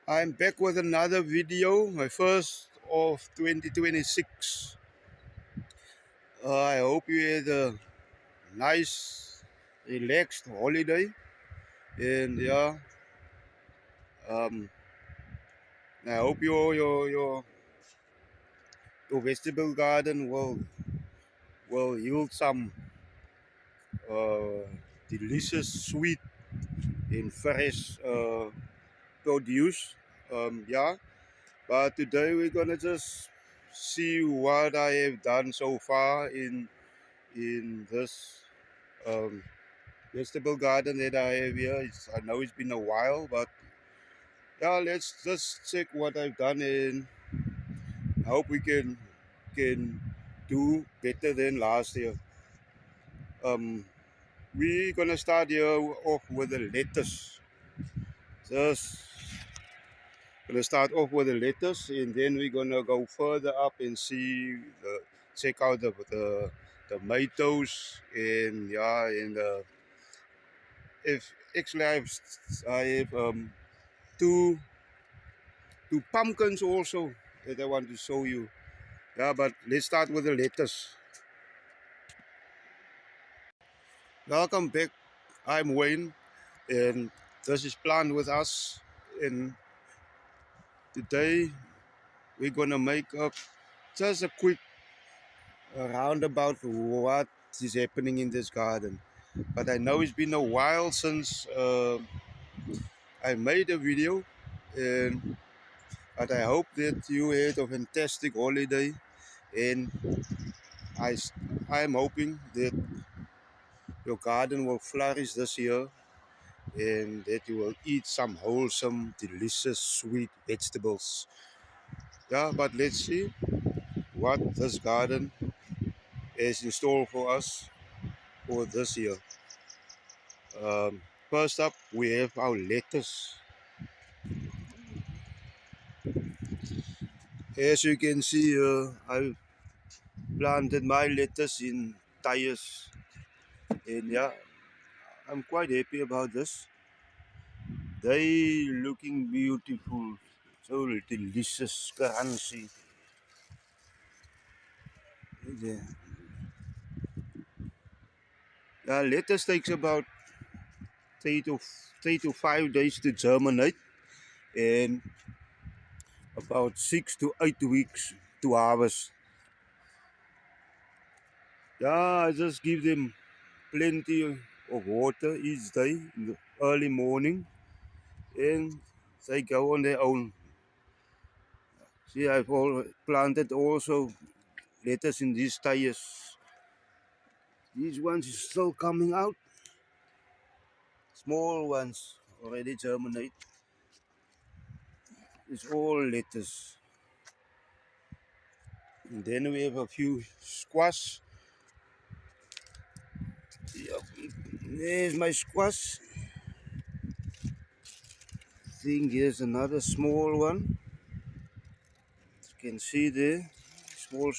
I'm back with another video, my first of 2026. I hope you had a nice, relaxed holiday, and um, I hope your vegetable garden will yield some uh, delicious, sweet, and fresh produce. Yeah, but today we're gonna just see what I have done so far in this um, vegetable garden that I have here. I know it's been a while, but yeah, let's just check what I've done, and I hope we can do better than last year. Um, we're gonna start here off with the lettuce. Just gonna start off with the lettuce, and then we're gonna go further up and check out the tomatoes, and if actually I have two two pumpkins also that I want to show you. Yeah, but let's start with the lettuce. Welcome back. I'm Wayne, and this is Plant with Us. And today we're gonna make up just a quick roundabout what is happening in this garden. But I know it's been a while since I made a video, and but I hope that you had a fantastic holiday, and I I'm hoping that your garden will flourish this year and that you will eat some wholesome, delicious, sweet vegetables. Yeah, but let's see what this garden is in store for us for this year. Um, First up, we have our lettuce. As you can see, I planted my lettuce in tires, and yeah, I'm quite happy about this. They looking beautiful, so delicious, crunchy. Yeah. Lettuce takes about 3 to 5 days to germinate, and about 6 to 8 weeks to harvest. Yeah, I just give them plenty of water each day in the early morning, and they go on their own. See, I've all planted also lettuce in these tires. These ones is still coming out. Small ones already germinate. It's all lettuce. And then we have a few squash. Yep. There's my squash. I think here's another small one. You can see there. Small.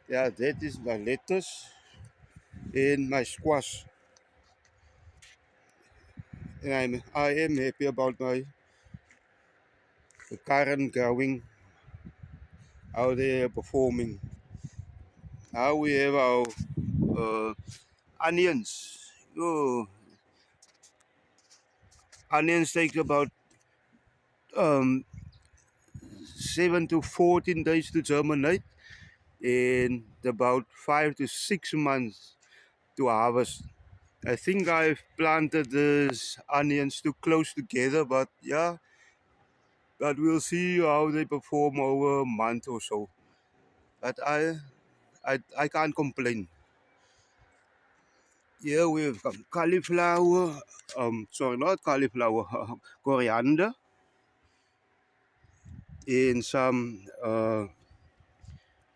Yeah, that is my lettuce and my squash. And I am happy about my the current growing, how they are performing. Now we have our uh, onions. Oh, onions take about um, 7 to 14 days to germinate, and about 5 to 6 months to harvest. I think I've planted these onions too close together, but yeah, but we'll see how they perform over a month or so. But I can't complain. Here we have cauliflower, sorry, not cauliflower, coriander, and some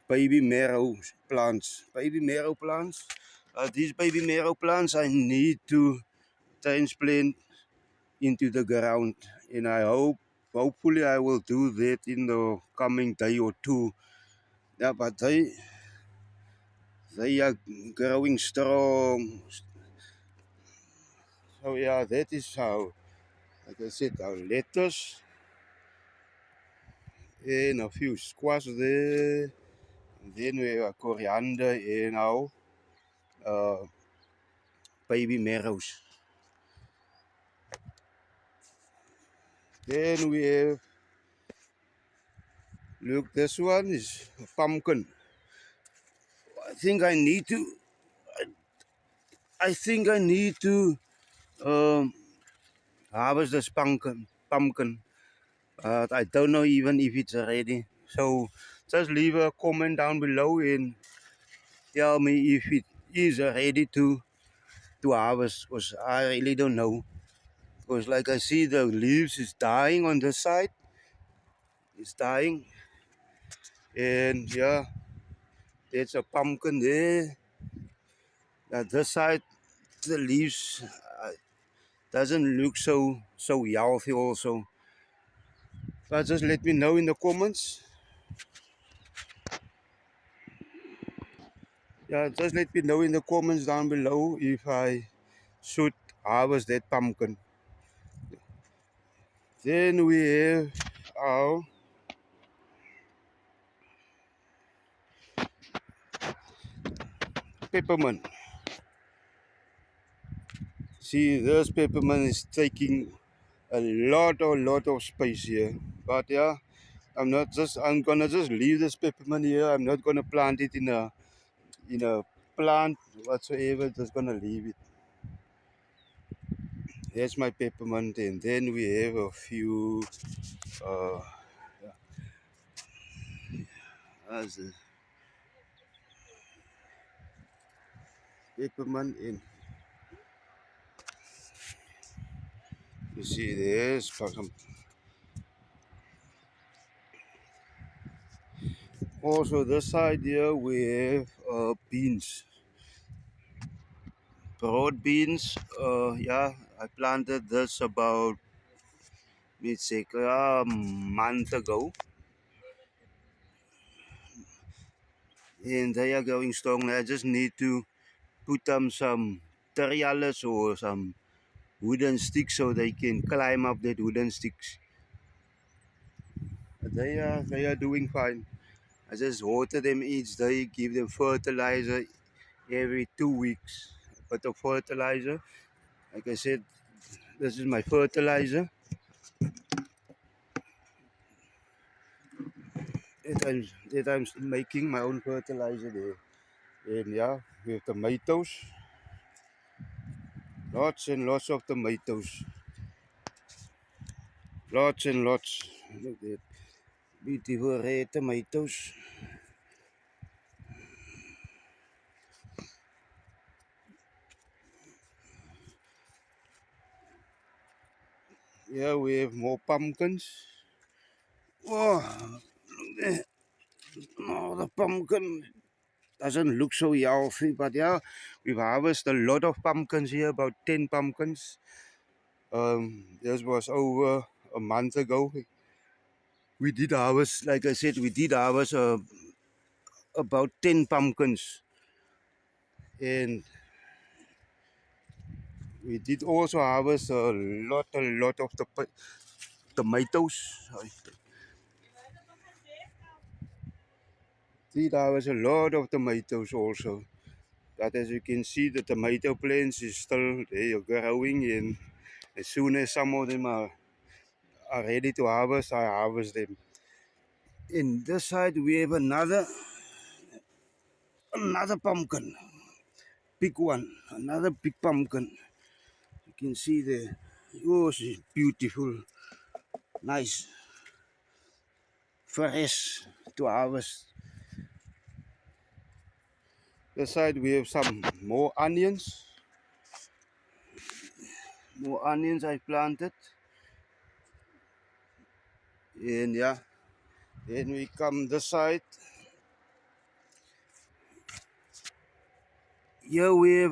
baby marrow plants. Baby marrow plants. These baby marrow plants I need to transplant into the ground, and hopefully I will do that in the coming day or two. Yeah, but they are growing strong. So yeah, that is how. like I said, our lettuce and a few squash there. And then we have coriander and our uh, baby marrows. Then we have, look, this one is a pumpkin. I think I need to, I think I need to um, harvest this pumpkin. I don't know even if it's ready. So just leave a comment down below and tell me if it is ready to harvest, because I really don't know. Because like I see the leaves is dying on this side. It's dying. And yeah, there's a pumpkin there. At this side, the leaves doesn't look so healthy also. But just let me know in the comments. Yeah, just let me know in the comments down below if I should harvest that pumpkin. Then we have our peppermint. See, this peppermint is taking a lot of space here. But yeah, I'm gonna just leave this peppermint here. I'm not gonna plant it in a plant whatsoever. Just gonna leave it. There's my peppermint, and then we have a few uh as a peppermint in. You see, there's some. Also, this side here we have beans, broad beans. Yeah, I planted this about let's say a month ago, and they are going strong. I just need to put them some terialis or some wooden sticks so they can climb up that wooden sticks. They are doing fine. I just water them each day, give them fertilizer every 2 weeks. But the fertilizer, like I said, this is my fertilizer. That I'm making my own fertilizer there. And yeah, we have tomatoes, lots and lots of tomatoes, lots and lots. Look at that beautiful red tomatoes. Yeah, we have more pumpkins. Oh, oh, the pumpkin doesn't look so healthy, but yeah, we've harvested a lot of pumpkins here, about 10 pumpkins. This was over a month ago. We did harvest, like I said, we did harvest about 10 pumpkins. And we did also harvest a lot of the tomatoes. Did harvest a lot of tomatoes also. But as you can see, the tomato plants is still they are growing, and as soon as some of them are ready to harvest, I harvest them. In this side, we have another pumpkin, big one, another big pumpkin. You can see there. Oh, she's beautiful, nice, fresh to harvest. This side, we have some more onions. More onions I planted, and yeah, then we come this side. Here we have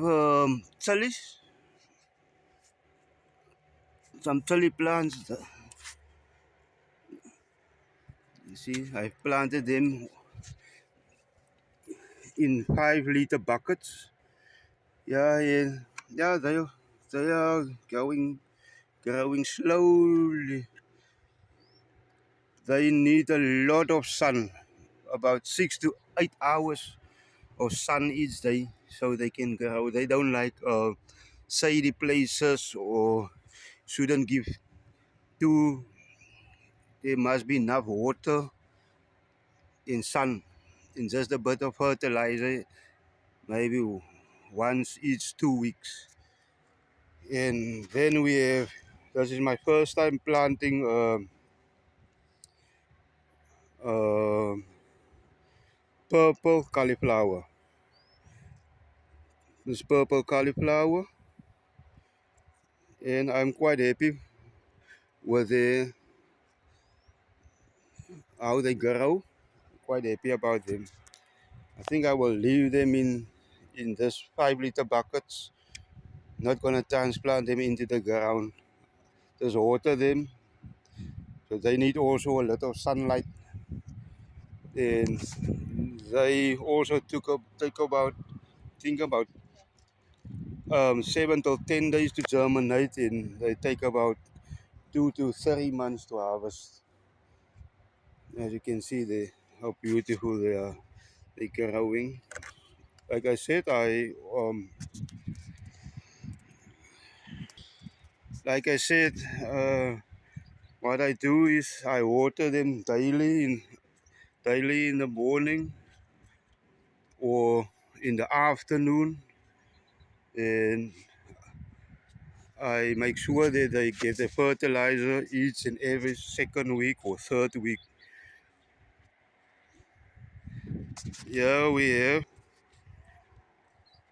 chilies, some chili plants. You see, I planted them in 5-liter buckets. Yeah, and yeah, they are going growing slowly. They need a lot of sun, about 6 to 8 hours of sun each day, so they can grow. They don't like shady places or shouldn't give too. There must be enough water in sun, in just a bit of fertilizer, maybe once each 2 weeks. And then we have, this is my first time planting uh, purple cauliflower. This purple cauliflower, and I'm quite happy with how they grow. Quite happy about them. I think I will leave them in this 5 liter buckets. Not gonna transplant them into the ground. Just water them. So they need also a lot of sunlight. And they also take about, think about 7 to 10 days to germinate, and they take about 2 to 3 months to harvest. As you can see, how beautiful they are. They're growing. Like I said, like I said, what I do is I water them daily in the morning or in the afternoon, and I make sure that they get the fertilizer each and every second week or third week. Here we have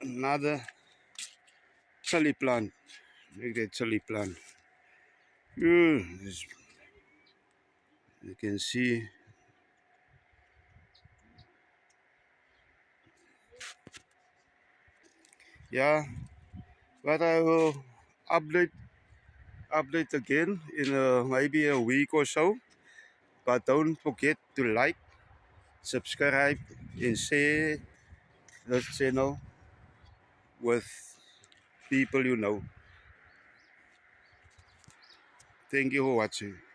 another chili plant. Look at that chili plant. You can see. Yeah, but I will update again in maybe a week or so. But don't forget to like, subscribe, and share this channel with people you know. Thank you for watching.